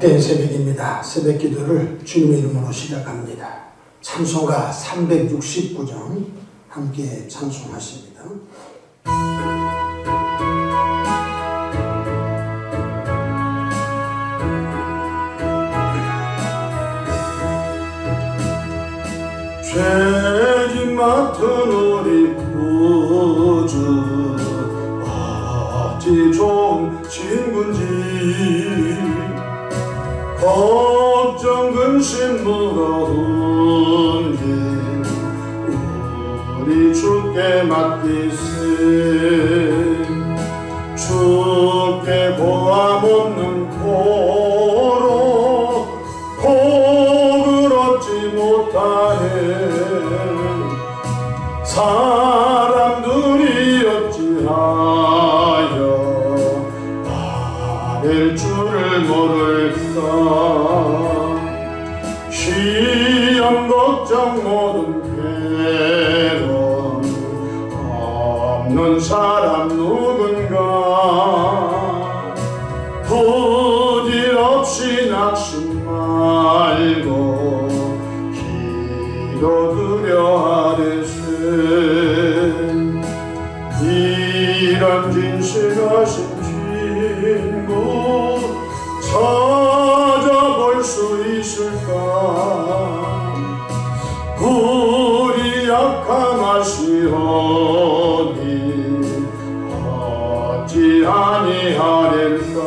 함께 새벽입니다. 새벽 기도를 주님의 이름으로 시작합니다. 찬송가 369장 함께 찬송하십니다. 죄짐 맡은 우리 구주 어찌 좋은 친구인지 걱정 근심 무거운 짐 우리 주께 맡기세. 주께 고함 없는 고로 복을 얻지 못하네. 사람들이 어찌하여 바랄 줄을 모를까. 시험 걱정 모든 괴로움 없는 사람 누군가. 부질없이 낙심 말고 기도드려 하리세. 이런 진실하신 친구 찾아볼 수 있을까. 우리 약함 아시오니 어찌 아니하릴까.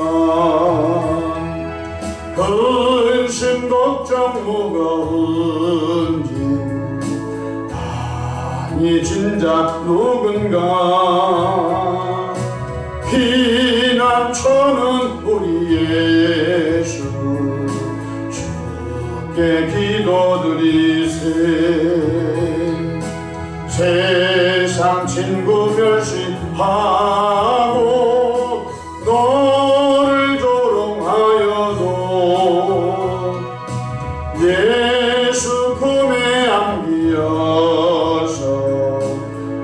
근심 걱정 무거운 짐 아니 진작 누군가. 피난처는 우리 예수 주께 기도드리세. 세상 친구 멸시하고 너를 조롱하여도 예수 품에 안기어서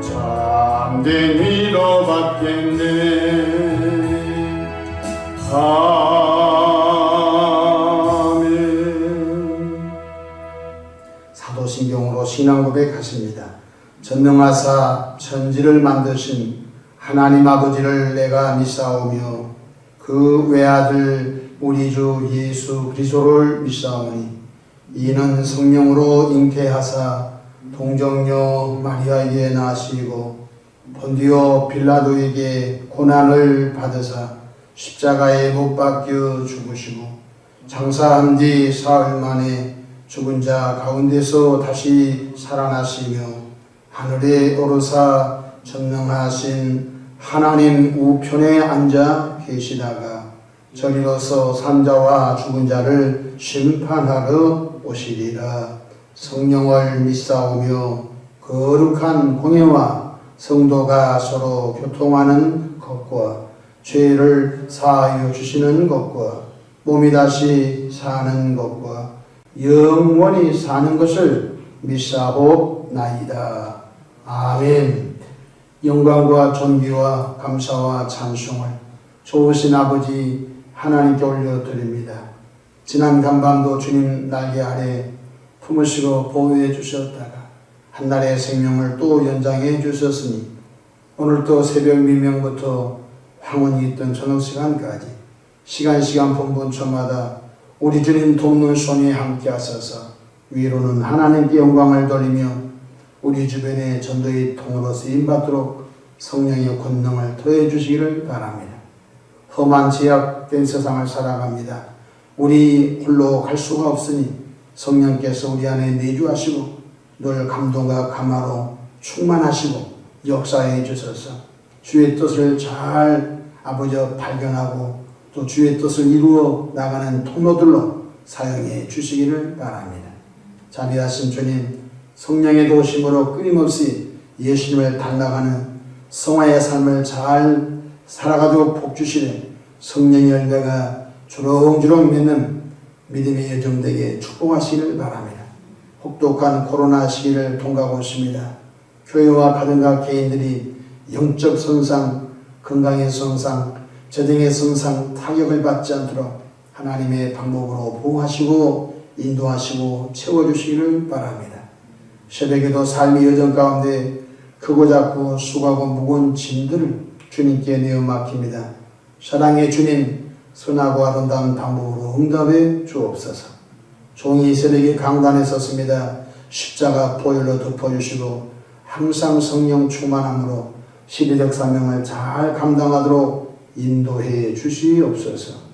참된 위로받겠네. 아멘. 사도신경으로 신앙 고백하십니다. 전능하사 천지를 만드신 하나님 아버지를 내가 믿사오며 그 외아들 우리 주 예수 그리스도를 믿사오니 이는 성령으로 잉태하사 동정녀 마리아에게 나시고 본디오 빌라도에게 고난을 받으사 십자가에 못 박혀 죽으시고 장사한 뒤 사흘 만에 죽은 자 가운데서 다시 살아나시며 하늘에 오르사 전능하신 하나님 우편에 앉아 계시다가 저리로서 산자와 죽은 자를 심판하러 오시리라. 성령을 믿사오며 거룩한 공예와 성도가 서로 교통하는 것과 죄를 사하여 주시는 것과 몸이 다시 사는 것과 영원히 사는 것을 믿사옵나이다. 아멘. 영광과 존귀와 감사와 찬송을 좋으신 아버지 하나님께 올려드립니다. 지난 간밤도 주님 날개 아래 품으시고 보호해 주셨다가 한날의 생명을 또 연장해 주셨으니 오늘도 새벽 미명부터 황혼이 있던 저녁 시간까지 시간 분분초마다 우리 주님 돕는 손이 함께 하셔서 위로는 하나님께 영광을 돌리며 우리 주변의 전도의 통으로 쓰임받도록 성령의 권능을 더해 주시기를 바랍니다. 험한 제약된 세상을 살아갑니다. 우리 홀로 갈 수가 없으니 성령께서 우리 안에 내주하시고 늘 감동과 감화로 충만하시고 역사해 주셔서 주의 뜻을 잘 아버지 발견하고 또 주의 뜻을 이루어 나가는 통로들로 사용해 주시기를 바랍니다. 자비하신 주님, 성령의 도심으로 끊임없이 예수님을 닮아가는 성화의 삶을 잘 살아가도록 복주시되 성령의 열매가 주렁주렁 맺는 믿음의 여정되게 축복하시기를 바랍니다. 혹독한 코로나 시기를 통과하고 있습니다. 교회와 가정과 개인들이 영적 손상, 건강의 손상, 재정의 손상, 타격을 받지 않도록 하나님의 방법으로 보호하시고 인도하시고 채워주시기를 바랍니다. 새벽에도 삶의 여정 가운데 크고 작고 수고하고 무거운 짐들을 주님께 내어 맡깁니다. 사랑의 주님, 선하고 아름다운 방법으로 응답해 주옵소서. 종이 새벽에 강단에 섰습니다. 십자가 보혈로 덮어주시고 항상 성령 충만함으로 시대적 사명을 잘 감당하도록 인도해 주시옵소서.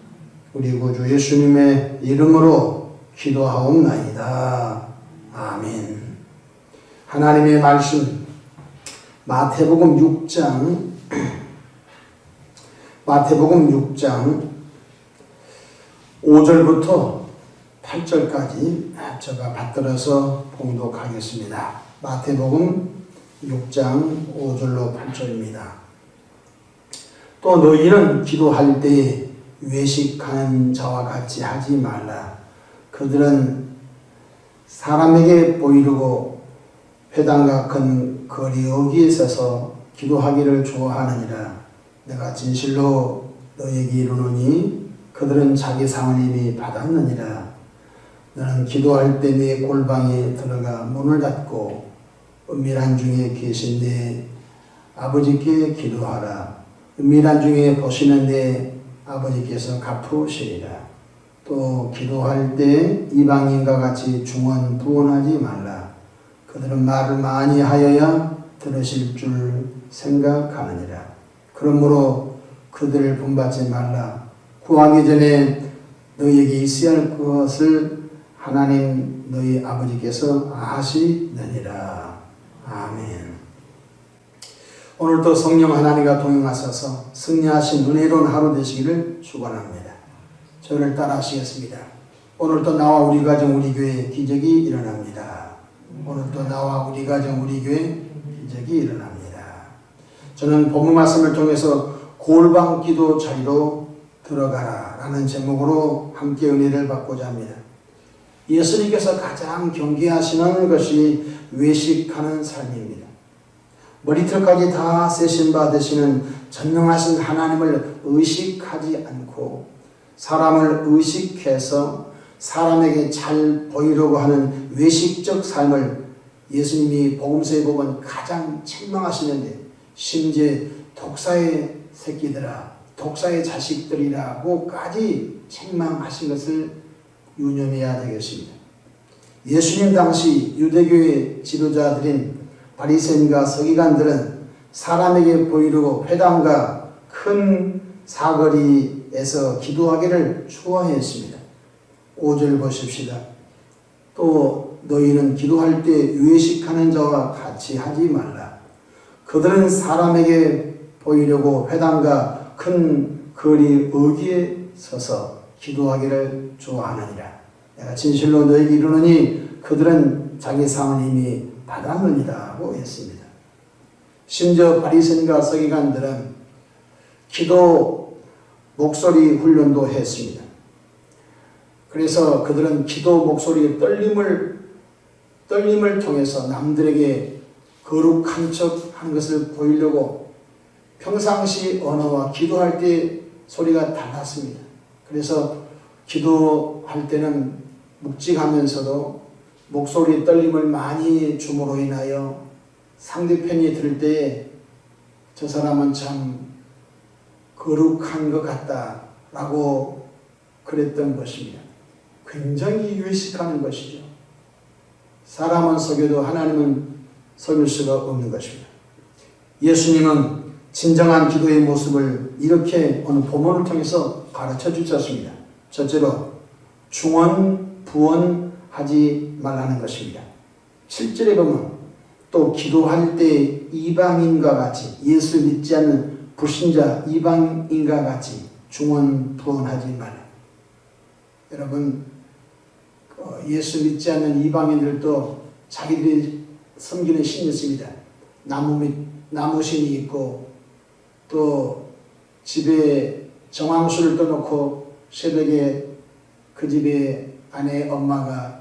우리 구주 예수님의 이름으로 기도하옵나이다. 아멘. 하나님의 말씀 마태복음 6장 5절부터 8절까지 제가 받들어서 봉독하겠습니다. 마태복음 6장 5절로 8절입니다. 또 너희는 기도할 때 외식하는 자와 같이 하지 말라. 그들은 사람에게 보이려고 회당과 큰 거리 어귀에 서서 기도하기를 좋아하느니라. 내가 진실로 너에게 이르노니 그들은 자기 상을 이미 받았느니라. 너는 기도할 때 네 골방에 들어가 문을 닫고 은밀한 중에 계신 내 아버지께 기도하라. 은밀한 중에 보시는 내 아버지께서 갚으시리라. 또 기도할 때 이방인과 같이 중언부언하지 말라. 그들은 말을 많이 하여야 들으실 줄 생각하느니라. 그러므로 그들을 본받지 말라. 구하기 전에 너희에게 있어야 할 것을 하나님 너희 아버지께서 아시느니라. 아멘. 오늘도 성령 하나님과 동행하셔서 승리하신 은혜로운 하루 되시기를 축원합니다. 저를 따라하시겠습니다. 오늘도 나와 우리 가정 우리 교회 기적이 일어납니다. 오늘도 나와 우리 가정 우리 교회 기적이 일어납니다. 저는 본문 말씀을 통해서 골방 기도 자리로 들어가라 라는 제목으로 함께 은혜를 받고자 합니다. 예수님께서 가장 경계하시는 것이 외식하는 삶입니다. 머리털까지 다 세신 바 되시는 전능하신 하나님을 의식하지 않고 사람을 의식해서 사람에게 잘 보이려고 하는 외식적 삶을 예수님이 복음서에 보면 가장 책망하시는데, 심지어 독사의 새끼들아, 독사의 자식들이라고까지 책망하신 것을 유념해야 되겠습니다. 예수님 당시 유대교의 지도자들인 바리새인과 서기관들은 사람에게 보이려고 회당과 큰 사거리에서 기도하기를 좋아했습니다. 5절 보십시다. 또 너희는 기도할 때 외식하는 자와 같이 하지 말라. 그들은 사람에게 보이려고 회당과 큰 거리 어귀에 서서 기도하기를 좋아하느니라. 내가 진실로 너에게 이르노니 그들은 자기 상을 이미 받았느니라 고 했습니다. 심지어 바리새인과 서기관들은 기도 목소리 훈련도 했습니다. 그래서 그들은 기도 목소리의 떨림을 통해서 남들에게 거룩한 척 하는 것을 보이려고 평상시 언어와 기도할 때 소리가 달랐습니다. 그래서 기도할 때는 묵직하면서도 목소리 떨림을 많이 줌으로 인하여 상대편이 들을 때에 저 사람은 참 거룩한 것 같다 라고 그랬던 것입니다. 굉장히 외식하는 것이죠. 사람은 속여도 하나님은 속일 수가 없는 것입니다. 예수님은 진정한 기도의 모습을 이렇게 오늘 본문을 통해서 가르쳐 주셨습니다. 첫째로 중언, 부언하지 말라는 것입니다. 7절에 보면 또 기도할 때 이방인과 같이, 예수 믿지 않는 불신자 이방인과 같이 중언, 부언하지 말라. 여러분, 예수 믿지 않는 이방인들도 자기들이 섬기는 신이 있습니다. 나무신이 있고, 또 집에 정황수를 떠놓고 새벽에 그 집에 아내 엄마가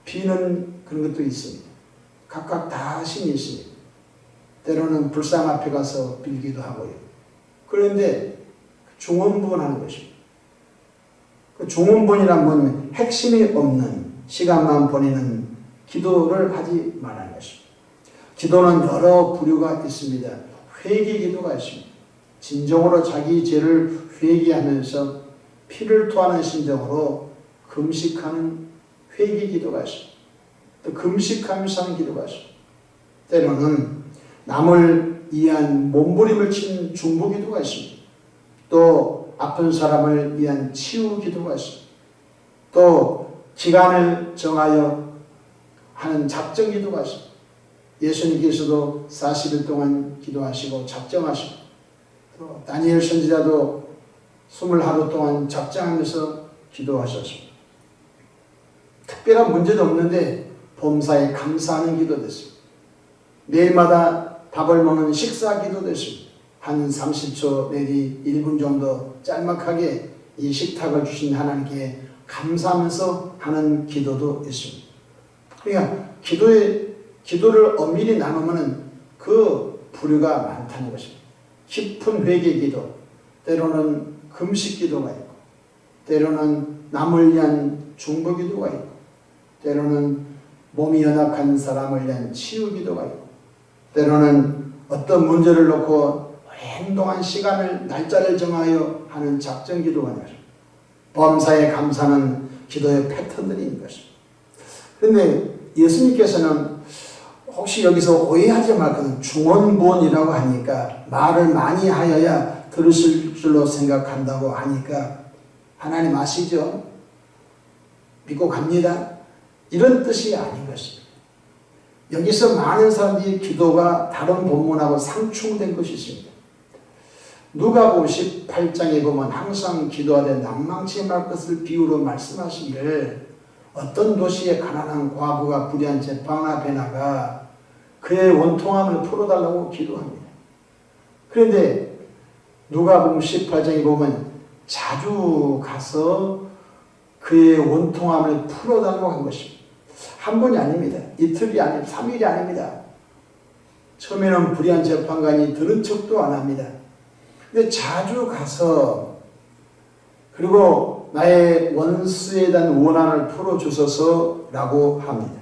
비는 그런 것도 있습니다. 각각 다 신이 있습니다. 때로는 불상 앞에 가서 빌기도 하고요. 그런데 중언부언하는 것입니다. 그 중원본이란 뭐냐면 핵심이 없는 시간만 보내는 기도를 하지 말라는 것입니다. 기도는 여러 부류가 있습니다. 회개 기도가 있습니다. 진정으로 자기 죄를 회개하면서 피를 토하는 심정으로 금식하는 회개 기도가 있습니다. 또 금식하면서 하는 기도가 있습니다. 때로는 남을 위한 몸부림을 치는 중보 기도가 있습니다. 또 아픈 사람을 위한 치유 기도가 있습니다. 또 기간을 정하여 하는 작정 기도가 있습니다. 예수님께서도 40일 동안 기도하시고 작정하시고 또 다니엘 선지자도 20하루 동안 작정하면서 기도하셨습니다. 특별한 문제도 없는데 범사에 감사하는 기도 됐습니다. 매일마다 밥을 먹는 식사 기도 됐습니다. 한 30초 내지 1분 정도 짤막하게 이 식탁을 주신 하나님께 감사하면서 하는 기도도 있습니다. 그러니까 기도를 엄밀히 나누면 그 부류가 많다는 것입니다. 깊은 회개 기도, 때로는 금식 기도가 있고, 때로는 남을 위한 중보 기도가 있고, 때로는 몸이 연약한 사람을 위한 치유 기도가 있고, 때로는 어떤 문제를 놓고 오랜 동안 시간을 날짜를 정하여 하는 작정 기도가 있는 것입니다. 범사에 감사하는 기도의 패턴들이 있는 것입니다. 그런데 예수님께서는 혹시 여기서 오해하지 말거든 중원본이라고 하니까 말을 많이 하여야 들으실 줄로 생각한다고 하니까 하나님 아시죠? 믿고 갑니다. 이런 뜻이 아닌 것입니다. 여기서 많은 사람들이 기도가 다른 본문하고 상충된 것이 있습니다. 누가복음 18장에 보면 항상 기도하되 낭망치 말 것을 비유로 말씀하시기를 어떤 도시에 가난한 과부가 불의한 재판 앞에 나가 그의 원통함을 풀어달라고 기도합니다. 그런데 누가복음 18장에 보면 자주 가서 그의 원통함을 풀어달라고 한 것입니다. 한 번이 아닙니다. 이틀이 아닙니다. 3일이 아닙니다. 처음에는 불의한 재판관이 들은 척도 안 합니다. 근데 자주 가서 그리고 나의 원수에 대한 원한을 풀어주소서라고 합니다.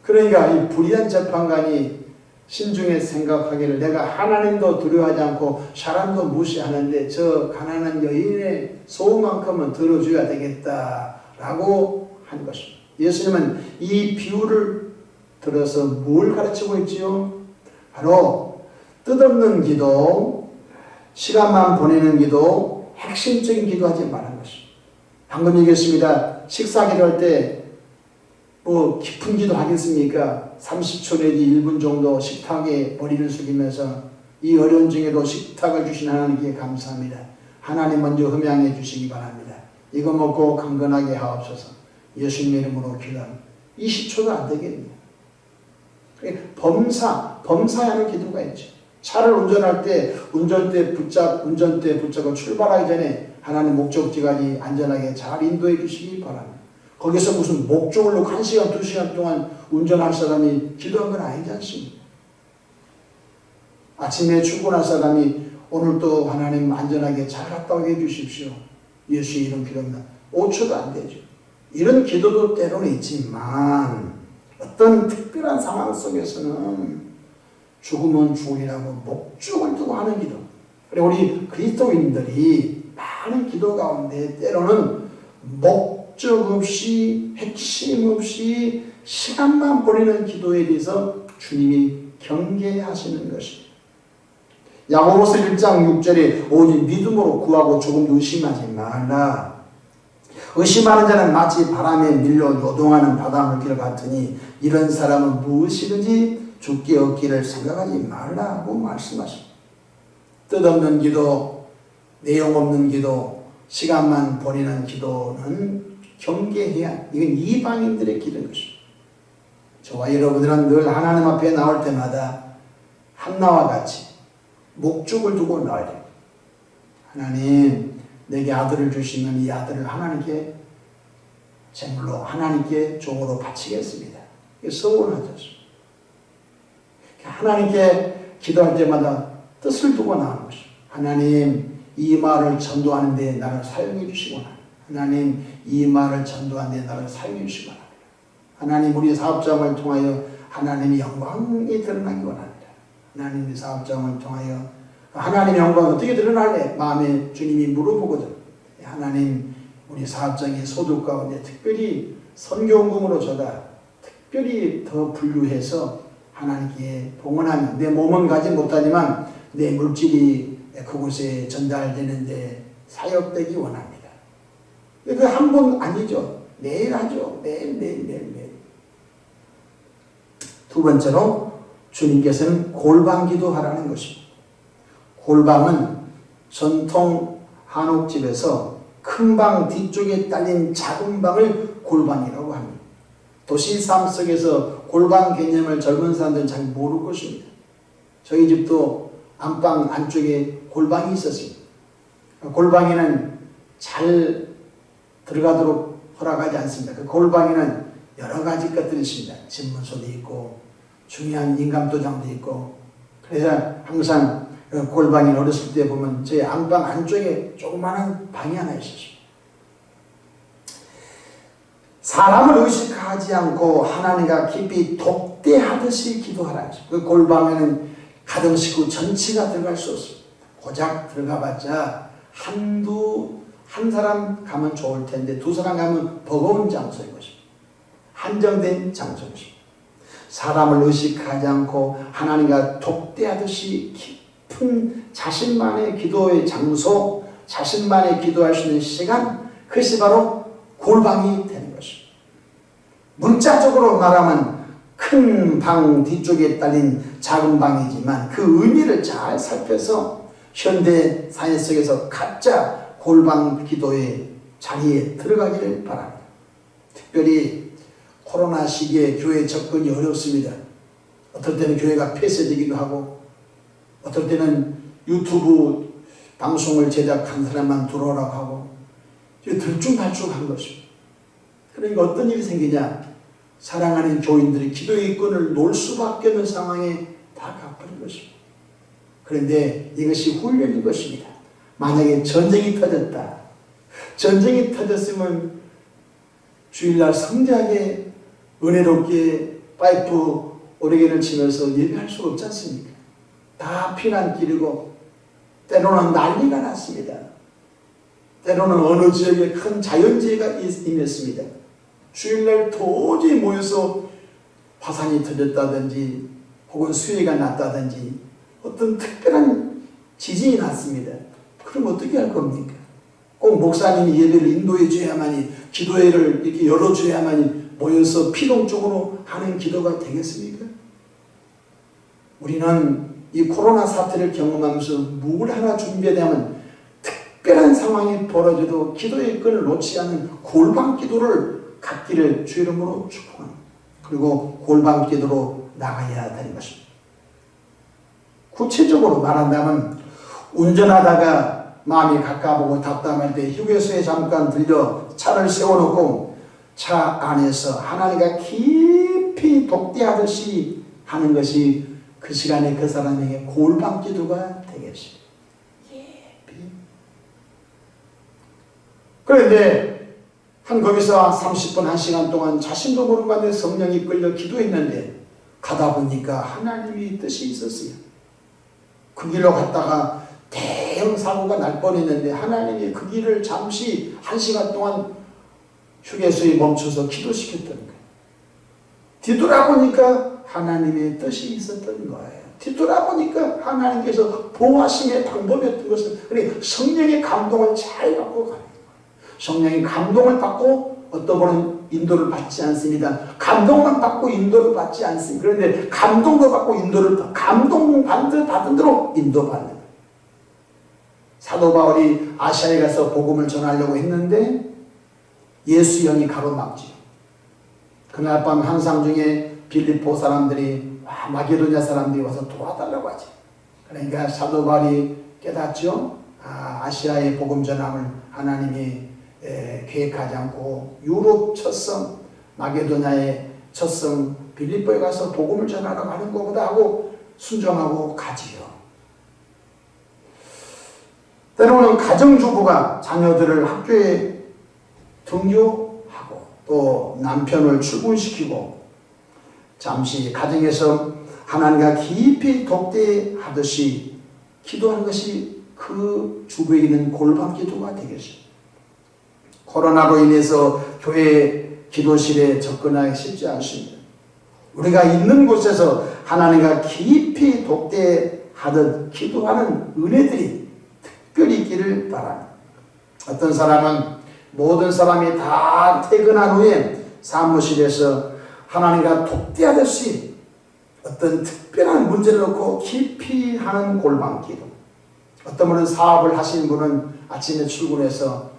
그러니까 이 불의한 재판관이 신중에 생각하기를 내가 하나님도 두려워하지 않고 사람도 무시하는데 저 가난한 여인의 소원만큼은 들어줘야 되겠다라고 한 것입니다. 예수님은 이 비유를 들어서 뭘 가르치고 있지요? 바로 뜻없는 기도, 시간만 보내는 기도, 핵심적인 기도하지 말라는 것입니다. 방금 얘기했습니다. 식사 기도할 때 뭐 깊은 기도 하겠습니까? 30초 내지 1분 정도 식탁에 머리를 숙이면서 이 어려운 중에도 식탁을 주신 하나님께 감사합니다. 하나님 먼저 흠양해 주시기 바랍니다. 이거 먹고 강건하게 하옵소서. 예수님의 이름으로 기도합니다. 20초도 안 되겠네요. 범사하는 기도가 있죠. 차를 운전할 때 운전대 붙잡고 출발하기 전에 하나님 목적지까지 안전하게 잘 인도해 주시기 바랍니다. 거기서 무슨 목적을 놓고 1시간, 2시간 동안 운전할 사람이 기도한 건 아니지 않습니까? 아침에 출근할 사람이 오늘도 하나님 안전하게 잘 갔다 오게 해주십시오. 예수의 이름 기도합니다. 5초도 안 되죠. 이런 기도도 때로는 있지만 어떤 특별한 상황 속에서는 죽으면 죽으리라고 목적을 두고 하는 기도. 그리고 우리 그리스도인들이 많은 기도 가운데 때로는 목적 없이 핵심 없이 시간만 보내는 기도에 대해서 주님이 경계하시는 것입니다. 야고보서 1장 6절에 오직 믿음으로 구하고 조금 의심하지 말라. 의심하는 자는 마치 바람에 밀려 요동하는 바닷물길 같으니 이런 사람은 무엇이든지 죽기 얻기를 생각하지 말라고 말씀하십니다. 뜻없는 기도, 내용 없는 기도, 시간만 보내는 기도는 경계해야, 이건 이방인들의 기도인 것입니다. 저와 여러분들은 늘 하나님 앞에 나올 때마다 한나와 같이 목적을 두고 나와야 됩니다. 하나님, 내게 아들을 주시면 이 아들을 하나님께 제물로 하나님께 종으로 바치겠습니다. 이게 서원하죠. 하나님께 기도할 때마다 뜻을 두고 나오는 것입니다. 하나님, 이 말을 전도하는 데 나를 사용해 주시구나. 하나님 이 말을 전도한 데 나를 사용해 주시기 바랍니다. 하나님 우리 사업장을 통하여 하나님의 영광이 드러나기 원합니다. 하나님의 사업장을 통하여 하나님의 영광이 어떻게 드러날래? 마음에 주님이 물어보거든. 하나님 우리 사업장의 소득 가운데 특별히 선교원금으로 줘다 특별히 더 분류해서 하나님께 봉헌하며 내 몸은 가지 못하지만 내 물질이 그곳에 전달되는데 사역되기 원합니다. 그 한 번 아니죠. 매일 하죠. 매일. 두 번째로 주님께서는 골방기도 하라는 것입니다. 골방은 전통 한옥집에서 큰 방 뒤쪽에 딸린 작은 방을 골방이라고 합니다. 도시 삶 속에서 골방 개념을 젊은 사람들은 잘 모를 것입니다. 저희 집도 안방 안쪽에 골방이 있었습니다. 골방에는 잘 들어가도록 허락하지 않습니다. 그 골방에는 여러 가지 것들이 있습니다. 집문서도 있고 중요한 인감도장도 있고 그래서 항상 골방에 어렸을 때 보면 저희 안방 안쪽에 조그마한 방이 하나 있었습니다. 사람을 의식하지 않고 하나님과 깊이 독대하듯이 기도하라. 그 골방에는 가정 식구 전체가 들어갈 수 없습니다. 고작 들어가봤자 한 사람 가면 좋을 텐데 두 사람 가면 버거운 장소인 것입니다. 한정된 장소인 것입니다. 사람을 의식하지 않고 하나님과 독대하듯이 깊은 자신만의 기도의 장소, 자신만의 기도할 수 있는 시간, 그것이 바로 골방이 되는 것입니다. 문자적으로 말하면 큰 방 뒤쪽에 딸린 작은 방이지만 그 의미를 잘 살펴서 현대 사회 속에서 가짜 골방 기도의 자리에 들어가기를 바랍니다. 특별히 코로나 시기에 교회 접근이 어렵습니다. 어떨 때는 교회가 폐쇄되기도 하고 어떨 때는 유튜브 방송을 제작한 사람만 들어오라고 하고 들쭉날쭉한 것입니다. 그러니까 어떤 일이 생기냐? 사랑하는 교인들이 기도의 끈을 놓을 수밖에 없는 상황에 다 가버린 것입니다. 그런데 이것이 훈련인 것입니다. 만약에 전쟁이 터졌다. 전쟁이 터졌으면 주일날 성대하게 은혜롭게 파이프 오르겐을 치면서 예배할 수가 없지 않습니까? 다 피난길이고 때로는 난리가 났습니다. 때로는 어느 지역에 큰 자연재해가 임했습니다. 주일날 도저히 모여서 화산이 터졌다든지 혹은 수해가 났다든지 어떤 특별한 지진이 났습니다. 그럼 어떻게 할 겁니까? 꼭 목사님이 예배를 인도해 줘야만이 기도회를 이렇게 열어줘야만이 모여서 피동적으로 하는 기도가 되겠습니까? 우리는 이 코로나 사태를 경험하면서 뭘 하나 준비하면 특별한 상황이 벌어져도 기도의 끈을 놓지 않는 골방 기도를 갖기를 주 이름으로 축복합니다. 그리고 골방 기도로 나가야 되는 것입니다. 구체적으로 말한다면 운전하다가 마음이 가까우고 답답할 때 휴게소에 잠깐 들려 차를 세워놓고 차 안에서 하나님과 깊이 독대하듯이 하는 것이 그 시간에 그 사람에게 골방 기도가 되겠습니다. 그런데 거기서 30분, 1시간 동안 자신도 모르는 가운데 성령이 끌려 기도했는데 가다 보니까 하나님의 뜻이 있었어요. 그 길로 갔다가 대형 사고가 날 뻔했는데 하나님이 그 길을 잠시 1시간 동안 휴게소에 멈춰서 기도시켰던 거예요. 뒤돌아보니까 하나님의 뜻이 있었던 거예요. 뒤돌아보니까 하나님께서 보호하심의 방법이었던 것을, 그러니까 성령의 감동을 잘 갖고 가는 거예요. 성령의 감동을 받고 어떤 분은 인도를 받지 않습니다. 감동만 받고 인도를 받지 않습니다. 그런데 감동도 받고 인도를 받은 대로 인도받는 거예요. 사도 바울이 아시아에 가서 복음을 전하려고 했는데 예수 영이 가로막지요. 그날 밤 항상 중에 빌립보 사람들이 마게도냐 사람들이 와서 도와달라고 하지. 그러니까 사도 바울이 깨닫죠. 아시아의 복음 전함을 하나님이 계획하지 않고 유럽 첫성 마게도냐의 첫성 빌립보에 가서 복음을 전하라고 하는 것보다 하고 순종하고 가지요. 때로는 가정주부가 자녀들을 학교에 등교하고 또 남편을 출근시키고 잠시 가정에서 하나님과 깊이 독대하듯이 기도하는 것이 그 주변에 있는 골방 기도가 되겠습니다. 코로나로 인해서 교회 기도실에 접근하기 쉽지 않습니다. 우리가 있는 곳에서 하나님과 깊이 독대하듯 기도하는 은혜들이 특별히 있기를 바랍니다. 어떤 사람은 모든 사람이 다 퇴근한 후에 사무실에서 하나님과 독대하듯이 어떤 특별한 문제를 놓고 깊이 하는 골방 기도. 어떤 분은 사업을 하시는 분은 아침에 출근해서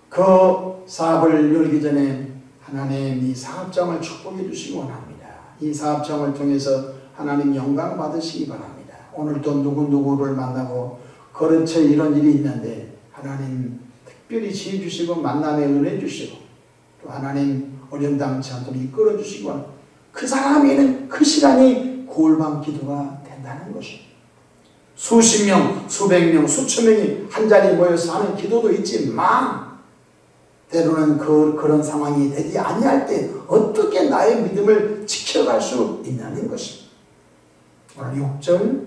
그 사업을 열기 전에 하나님 이 사업장을 축복해 주시기 원합니다. 이 사업장을 통해서 하나님 영광 받으시기 바랍니다. 오늘도 누구누구를 만나고 거래처에 이런 일이 있는데 하나님 특별히 지혜 주시고 만남에 은혜 주시고 또 하나님 어려움당치 않도록 이끌어 주시기 원합니다. 그 사람에게는 그 시간이 골방 기도가 된다는 것입니다. 수십 명, 수백 명, 수천 명이 한 자리에 모여서 하는 기도도 있지만 때로는 그런 상황이 되지 아니할 때 어떻게 나의 믿음을 지켜갈 수 있냐는 것입니다. 오늘 6절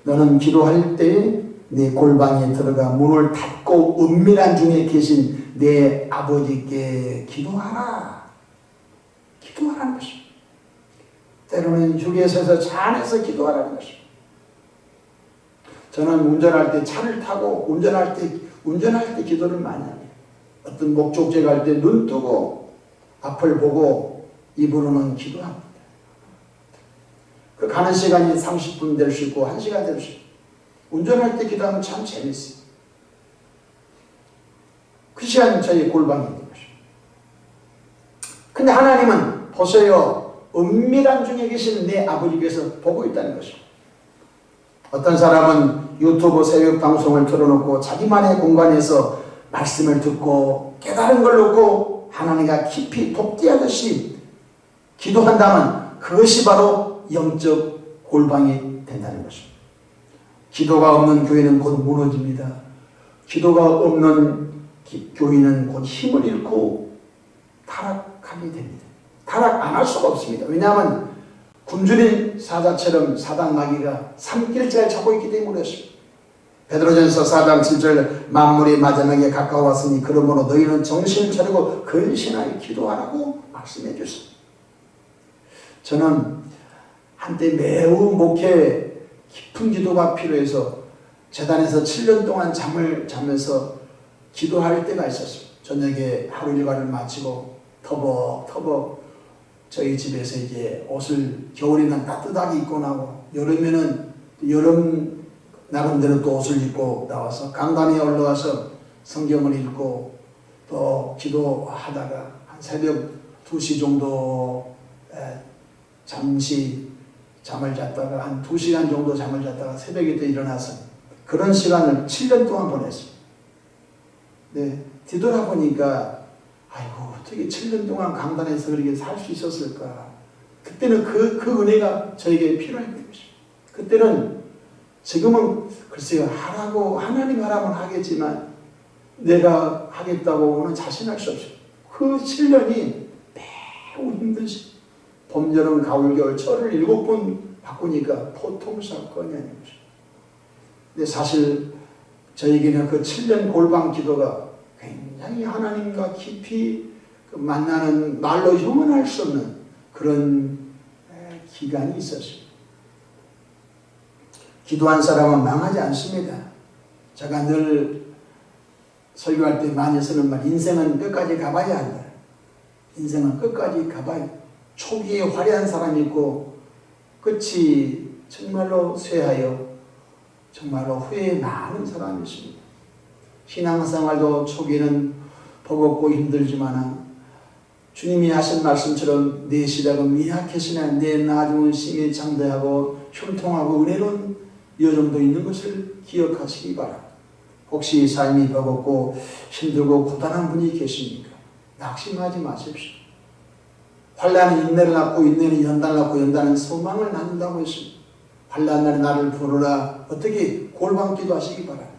너는 기도할 때 내 골방에 들어가 문을 닫고 은밀한 중에 계신 내 아버지께 기도하라. 기도하라는 것입니다. 때로는 휴게소에서 차 안에서 기도하라는 것입니다. 저는 운전할 때 차를 타고 운전할 때 기도를 많이 합니다. 어떤 목적지에 갈 때 눈 뜨고 앞을 보고 입으로는 기도합니다. 그 가는 시간이 30분 될 수 있고 1시간 될 수 있고 운전할 때 기도하면 참 재밌어요. 그 시간이 저희 골방이 있는 것입니다. 근데 하나님은 보세요. 은밀한 중에 계신 내 아버지께서 보고 있다는 것입니다. 어떤 사람은 유튜브 새벽 방송을 틀어놓고 자기만의 공간에서 말씀을 듣고 깨달은 걸 놓고 하나님과 깊이 독대하듯이 기도한다면 그것이 바로 영적 골방이 된다는 것입니다. 기도가 없는 교회는 곧 무너집니다. 기도가 없는 교회는 곧 힘을 잃고 타락하게 됩니다. 타락 안 할 수가 없습니다. 왜냐하면 굶주린 사자처럼 사단 마귀가 삼킬자를 잡고 있기 때문에 그렇습니다. 베드로전서 4장 7절 만물이 마지막에 가까웠으니 그러므로 너희는 정신을 차리고 근신하여 기도하라고 말씀해 주셨습니다. 저는 한때 매우 목회에 깊은 기도가 필요해서 재단에서 7년 동안 잠을 자면서 기도할 때가 있었어요. 저녁에 하루 일과를 마치고 터벅터벅 저희 집에서 이제 옷을 겨울에는 따뜻하게 입고 나고 여름에는 여름 나름대로 또 옷을 입고 나와서 강단에 올라와서 성경을 읽고 또 기도하다가 한 새벽 2시 정도 잠시 잠을 잤다가 한 2시간 정도 잠을 잤다가 새벽에 또 일어나서 그런 시간을 7년 동안 보냈어요. 네, 뒤돌아보니까 아이고 어떻게 7년 동안 강단에서 그렇게 살 수 있었을까. 그때는 그 은혜가 저에게 필요했던 것입니다. 그때는 지금은 글쎄요 하라고 하나님 하라면 하겠지만 내가 하겠다고는 자신할 수 없어요. 그 7년이 매우 힘든 시간. 봄, 여름, 가을, 겨울 철을 7번 바꾸니까 보통 사건이 아닌 것입니다. 근데 사실 저에게는 그 7년 골방 기도가 굉장히 하나님과 깊이 만나는 말로 형언할 수 없는 그런 기간이 있었습니다. 기도한 사람은 망하지 않습니다. 제가 늘 설교할 때 많이 쓰는 말, 인생은 끝까지 가봐야 한다. 인생은 끝까지 가봐야. 초기에 화려한 사람이 있고 끝이 정말로 쇠하여 정말로 후회에 많은 사람이 있습니다. 신앙생활도 초기에는 버겁고 힘들지만 주님이 하신 말씀처럼 내 시작은 미약했으나 내 나중은 심히 장대하고 흉통하고 은혜로운 여정도 있는 것을 기억하시기 바랍니다. 혹시 삶이 버겁고 힘들고 고단한 분이 계십니까? 낙심하지 마십시오. 환난은 인내를 낳고 인내는 연단을 낳고 연단은 소망을 낳는다고 했습니다. 환난 날에 나를 부르라. 어떻게 골방 기도하시기 바랍니다.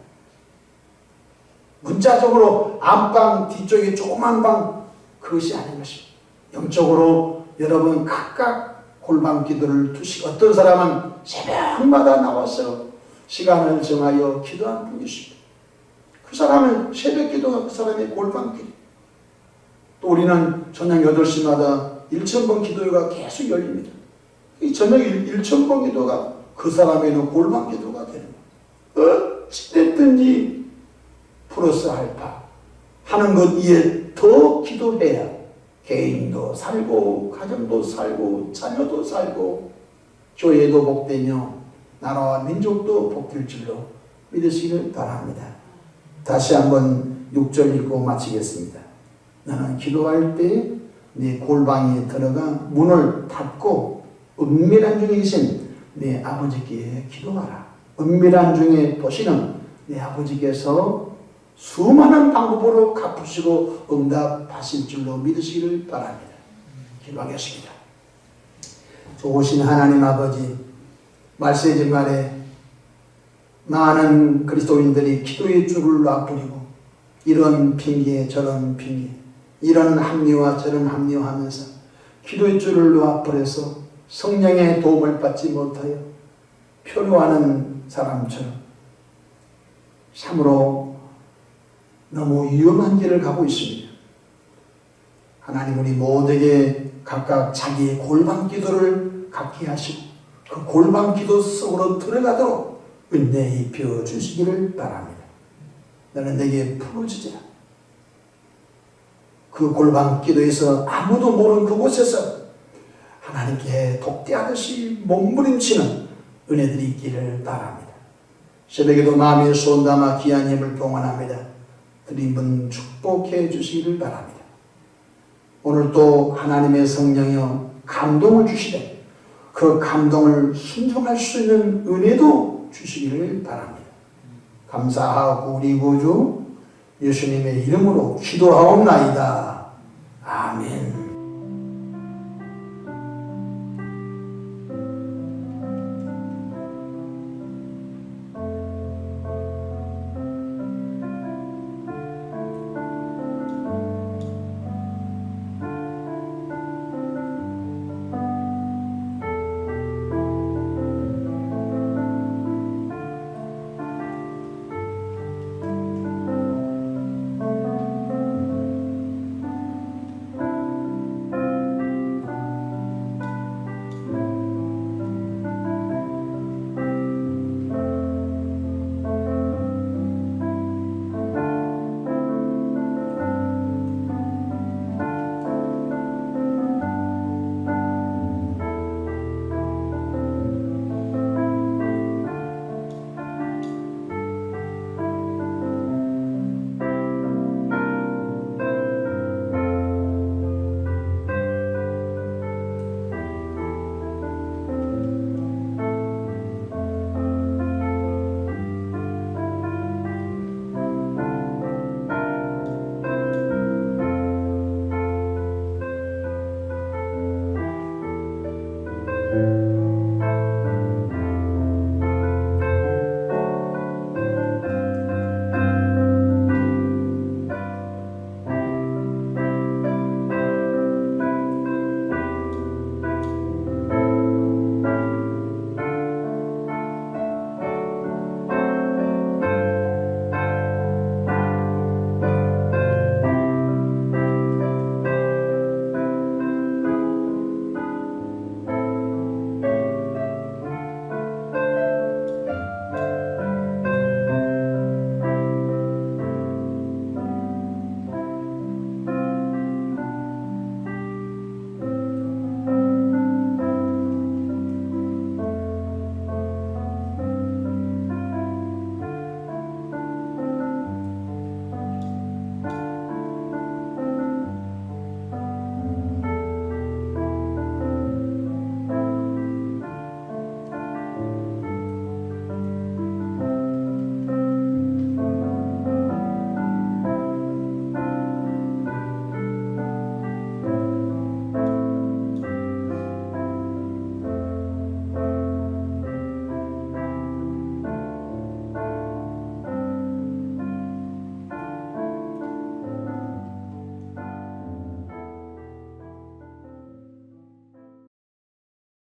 문자적으로 안방 뒤쪽에 조그만 방 그것이 아닌 것입니다. 영적으로 여러분 각각 골방 기도를 두시고 어떤 사람은 새벽마다 나와서 시간을 정하여 기도하는 분이 있습니다. 그 사람은 새벽 기도가 그 사람의 골방 기도. 또 우리는 저녁 8시마다 1,000번 기도가 계속 열립니다. 이 저녁 1,000번 기도가 그 사람에는 골방 기도가 되는 거예요. 어찌됐든지 플러스 알파 하는 것 위에 더 기도해야 개인도 살고 가정도 살고 자녀도 살고 교회도 복되며 나라와 민족도 복될 줄로 믿으시길 바랍니다. 다시 한번 6절 읽고 마치겠습니다. 나는 기도할 때 네 골방에 들어가 문을 닫고 은밀한 중에 계신 네 아버지께 기도하라. 은밀한 중에 보시는 네 아버지께서 수많은 방법으로 갚으시고 응답하실 줄로 믿으시기를 바랍니다. 기도하겠습니다. 좋으신 하나님 아버지, 말세지 말에 많은 그리스도인들이 기도의 줄을 놔버리고 이런 핑계 저런 핑계 이런 합리화 저런 합리화하면서 기도의 줄을 놔버려서 성령의 도움을 받지 못하여 표류하는 사람처럼 참으로 너무 위험한 길을 가고 있습니다. 하나님 우리 모두에게 각각 자기의 골방 기도를 갖게 하시고 그 골방 기도 속으로 들어가도록 은혜 입혀 주시기를 바랍니다. 너는 내게 풀어주지라. 그 골방 기도에서 아무도 모르는 그곳에서 하나님께 독대하듯이 몸부림치는 은혜들이 있기를 바랍니다. 새벽에도 마음의 소원 담아 귀한 힘을 봉헌합니다. 드림은 축복해 주시기를 바랍니다. 오늘 또 하나님의 성령이여 감동을 주시되 그 감동을 순종할 수 있는 은혜도 주시기를 바랍니다. 감사하고 우리 구주 예수님의 이름으로 기도하옵나이다. 아멘.